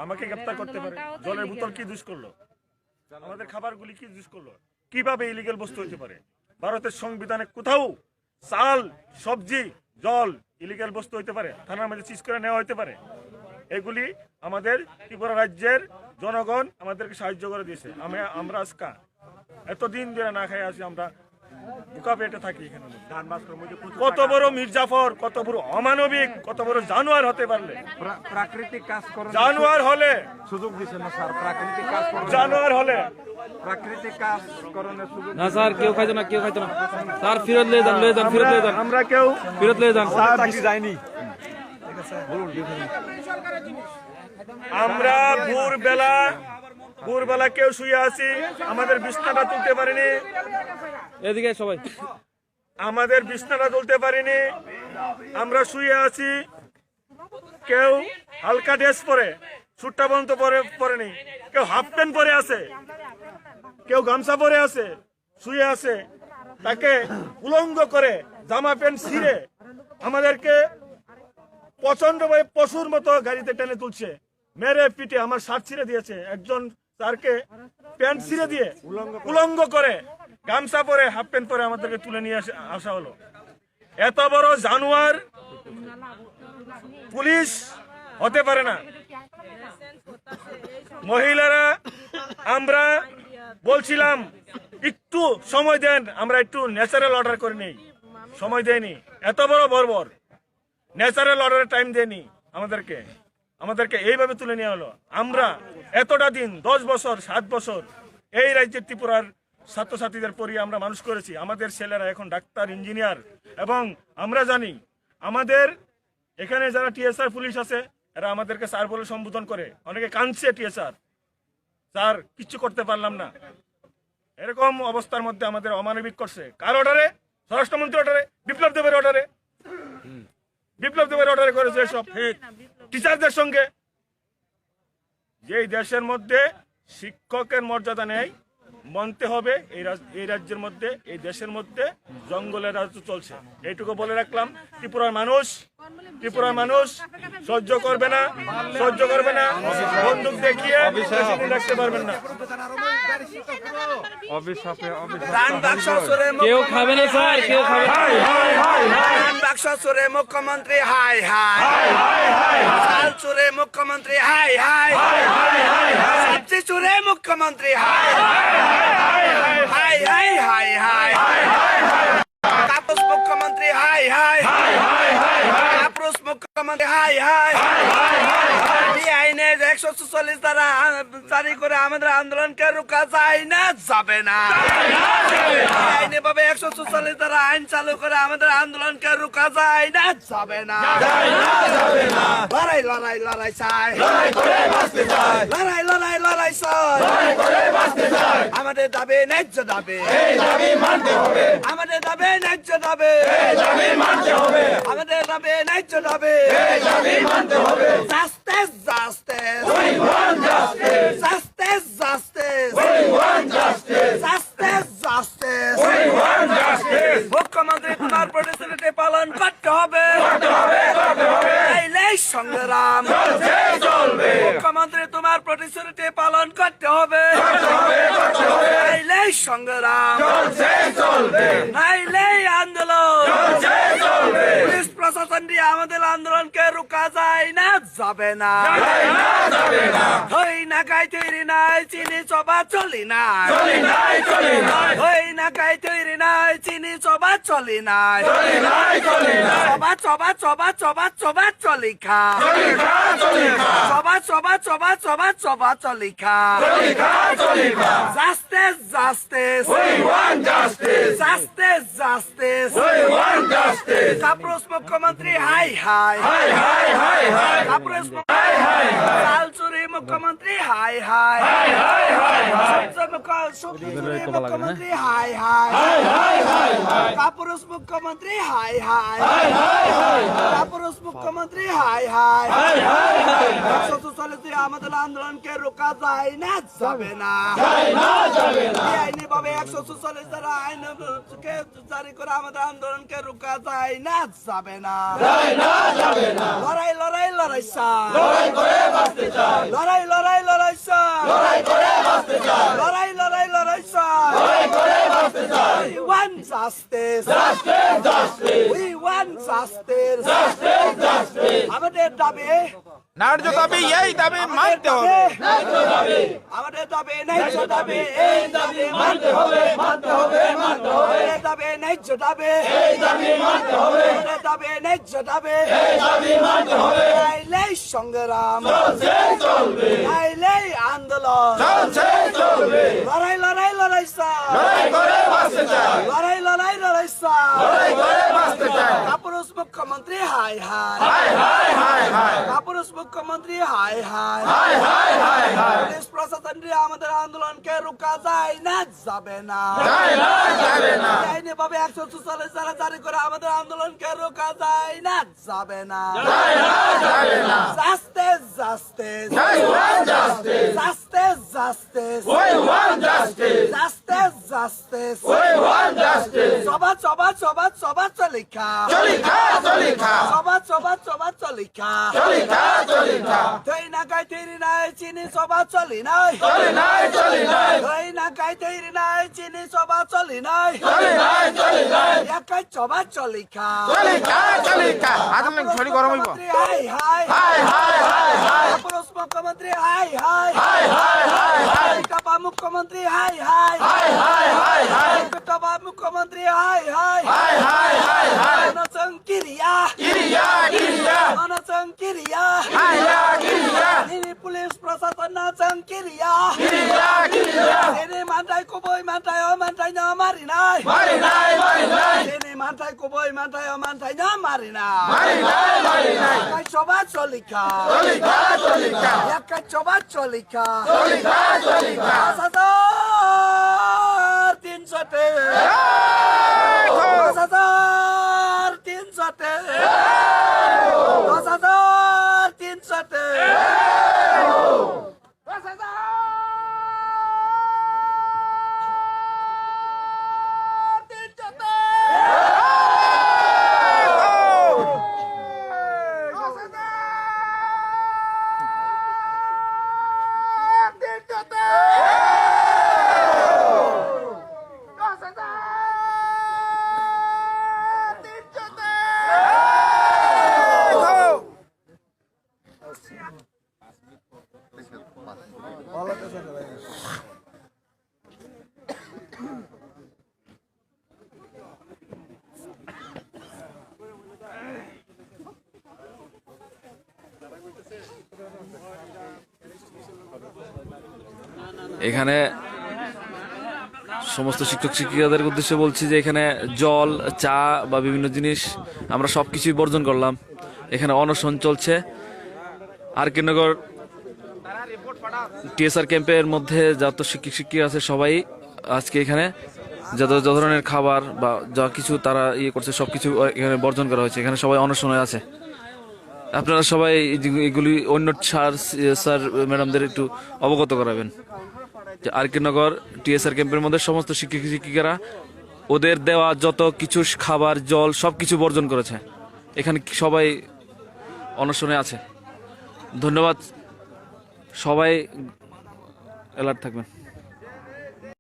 আমাকে গ্রেফতার করতে পারে। জলের বোতল কি দোষ করলো? আমাদের খাবারগুলি কি দোষ করলো? কিভাবে ইলিগাল বস্তু হইতে পারে? ভারতের সংবিধানে কোথাও চাল, সবজি, জল ইলিগাল বস্তু হইতে পারে? থানার মধ্যে সিজ করে নেওয়া হইতে পারে? এগুলি আমাদের ত্রিপুরা রাজ্যের জনগণ আমাদেরকে সাহায্য করে দিয়েছে। আমরা আজকা এতদিন ধরে না খাই আছি, আমরা বুকা পেটে থাকি এখানে। কত বড় মির্জাফর, কত বড় অমানবিক, কত বড় জানোয়ার হতে পারলে? প্রাকৃতিক কাজ করার জানোয়ার হলে সুযোগ দিছে না স্যার। প্রাকৃতিক কাজ জানোয়ার হলে প্রাকৃতিক কাজ করার সুযোগ না স্যার। কেউ খাইতো না, কেউ খাইতো না স্যার। ফিরত লয়ে যান, লয়ে যান, ফিরত লয়ে যান। আমরা কেউ ফিরত লয়ে যান। চাকরি যায়নি। আমরা ভোরবেলা কেউ শুয়ে আছি, আমাদের বিছনাটা তুলতে পারিনি। এদিকে সবাই আমাদের বিছনাটা তুলতে পারিনি। আমরা শুয়ে আছি, কেউ হালকা ড্রেস পরে, সুট্টা পর্যন্ত পরেনি, কেউ হাফ প্যান্ট পরে আছে, কেউ গামছা পরে আছে, শুয়ে আছে। তাকে উলঙ্গ করে জামা প্যান্ট ছিঁড়ে আমাদেরকে প্রচন্ড ভাবে পশুর মতো গাড়িতে টেনে তুলছে, মেরে পিটে আমার শার্ট ছিঁড়ে দিয়েছে। একজন স্যারকে প্যান্ট ছিঁড়ে দিয়ে উলঙ্গ করে গামছা পরে, হাফ প্যান্ট পরে আমাদেরকে তুলে নিয়ে আসা হলো। এত বড় জানোয়ার পুলিশ হতে পারে না। মহিলারা আমরা বলছিলাম একটু সময় দেন, আমরা একটু ন্যাচারাল অর্ডার করে নেই, সময় দেয়নি। এত বড় বর্বর, ন্যাচারাল অর্ডারের টাইম দেয়নি আমাদেরকে এইভাবে তুলে নেওয়া হলো। আমরা এতটা দিন 10 বছর 7 বছর এই রাজ্যের ত্রিপুরার ছাত্রছাত্রীদের পড়িয়ে আমরা মানুষ করেছি। আমাদের ছেলেরা এখন ডাক্তার, ইঞ্জিনিয়ার, এবং আমরা জানি আমাদের এখানে যারা টিএসআর পুলিশ আছে এরা আমাদেরকে স্যার বলে সম্বোধন করে। অনেকে কাঁদছে, টিএসআর স্যার কিচ্ছু করতে পারলাম না। এরকম অবস্থার মধ্যে আমাদের অমানবিক করছে। কার অর্ডারে? স্বরাষ্ট্রমন্ত্রী অর্ডারে, বিপ্লব দেবের অর্ডারে। বিপ্লব দেবের অর্ডারে করেছে এসব টিচারদের সঙ্গে। যেই দেশের মধ্যে শিক্ষকের মর্যাদা নেই, মানতে হবে এই রাজ্যের মধ্যে, এই দেশের মধ্যে জঙ্গলের রাজ্য চলছে। এইটুকু বলে রাখলাম। ত্রিপুরার মানুষ সহ্য করবে না, বন্দুক দেখিয়ে রাখতে পারবেন না। কেউ খাবে না স্যার, কেউ খাবে না। বাক্স চোরে মুখ্যমন্ত্রী হাই হাই, চাল চোরে মুখ্যমন্ত্রী হাই হাই, সবজি চোরে মুখ্যমন্ত্রী হাই হাই হাই হাই হাই, কাপুস মুখ্যমন্ত্রী হাই হাই, কাপুস মুখ্যমন্ত্রী হাই হাই। আইনে 144 দ্বারা জারি করে আমাদের আন্দোলনকে রোকা যায় না, যাবে না। আইনে ভাবে 144 দ্বারা আইন চালু করে আমাদের আন্দোলনকে রোকা যায় না, যাবে না। লড়াই লড়াই লড়াই চাই, লড়াই লড়াই লড়াই চাই। আমাদের দাবি ন্যায্য দাবি, আমাদের দাবি ন্যায্য দাবি, আমাদের দাবি ন্যায্য দাবি। Justice, justice. We want justice. Justice, justice. We want justice. Justice, justice. We want justice. মুখ্যমন্ত্রী তোমার প্রতিশ্রুতি পালন করতে হবে, এই সংগ্রাম চলবে। মুখ্যমন্ত্রী তোমার প্রতিশ্রুতি পালন করতে হবে, এই সংগ্রাম চলবে, এই আন্দোলন চলবে। পুলিশ প্রশাসন দিয়ে আমাদের আন্দোলনকে রোকা যায় না, যাবে না। হই না গাই তৈরি নাই, চিনি চবা চলি নাই, হই না গাই তৈরি নাই, চিনি চবা চলি নাই, চবা চবা চবা চবা চবা চলি খা, চবা চবা চবা চবা চবা চলি খা। Justice, justice. We want justice. Justice, justice. We want justice. কাপুরুষ মুখ্যমন্ত্রী হাই হাই, কাপুরুষ চালচুরি মুখ্যমন্ত্রী হাই হাই, মুখ্যমন্ত্রী হাই হাই, কাপুরুষ মুখ্যমন্ত্রী হাই হাই, কাপুরুষ মুখ্যমন্ত্রী হাই হাই। 144 আমাদের আন্দোলনকে রোকা যায় না, যাবে না। আইনি ভাবে 144 দ্বারা আইন জারি করে আমাদের আন্দোলনকে রোকা যায় না, যাবে না। লড়াই লড়াই লড়াই চাই, লড়াই লড়াই লড়াই চাই We want justice. We want justice. আমাদের দাবি ন্যায্য দাবি এই দাবি মানতে হবে। আমাদের দাবি ন্যায্য দাবি এই দাবি মানতে হবে আমাদের দাবি ন্যায্য দাবি এই দাবি মানতে হবে আমাদের দাবি ন্যায্য দাবি এই দাবি মানতে হবে নাইলেই সংগ্রাম চলবে নাইলেই আন্দোলন চলবে লড়াই লড়াই লড়াই লড়াই করে বাঁচতে চাই লড়াই লড়াই লড়াই লড়াই করে বাঁচতে চাই কাপুরুষ মুখ্যমন্ত্রী হাই হাই কাপুরুষ মুখ্যমন্ত্রী হাই হাই পুলিশ প্রশাসন দিয়ে আমাদের আন্দোলনকে রোকা যায় না যাবে না আইনি ভাবে 144 ধারা জারি করে আমাদের আন্দোলনকে রোকা যায় না যাবে না justice justice justice justice justice justice সবা সবা সবা সবা চলিখা সবা সবা সবা চলিখা থৈ না গাই থৈরি নাই চিনি সবা চলি নাই থৈ না গাই থৈরি নাই চিনি সবা চলি নাই একাই সবা চলিখা আদম ছড়ি গরম হইব। হাই হাই পুরুষ মুখ্যমন্ত্রী হাই হাই কাপা মুখ্যমন্ত্রী হাই হাই কাপা মুখ্যমন্ত্রী হাই হাই মনসংকিরিয়া মনসংকিরিয়া ini পুলিশ প্রশাসন সংকিরিয়া ini mantai kuboi mantai o mantai nya mari nai ini mantai kuboi mantai o mantai nya mari nai kai coba colika ya kai coba colika Pasar 3 এখানে সমস্ত শিক্ষক শিক্ষিকাদের উদ্দেশ্যে বলছি যে এখানে জল চা বা বিভিন্ন জিনিস আমরা সবকিছুই বর্জন করলাম। এখানে অনশন চলছে। আর কে নগর টিএসআর ক্যাম্পের মধ্যে যত শিক্ষক শিক্ষিকা আছে সবাই আজকে এখানে যত ধরনের খাবার বা যা কিছু তারা ইয়ে করছে সবকিছু এখানে বর্জন করা হয়েছে। এখানে সবাই অনশনে আছে। আপনারা সবাই এগুলি অন্য স্যার ম্যাডামদের একটু অবগত করাবেন যে আর কে নগর টিএসআর ক্যাম্পের মধ্যে সমস্ত শিক্ষক শিক্ষিকারা ওদের দেওয়া যত কিছু খাবার জল সবকিছু বর্জন করেছে। এখানে সবাই অনশনে আছে। ধন্যবাদ। সবাই অ্যালার্ট থাকবেন।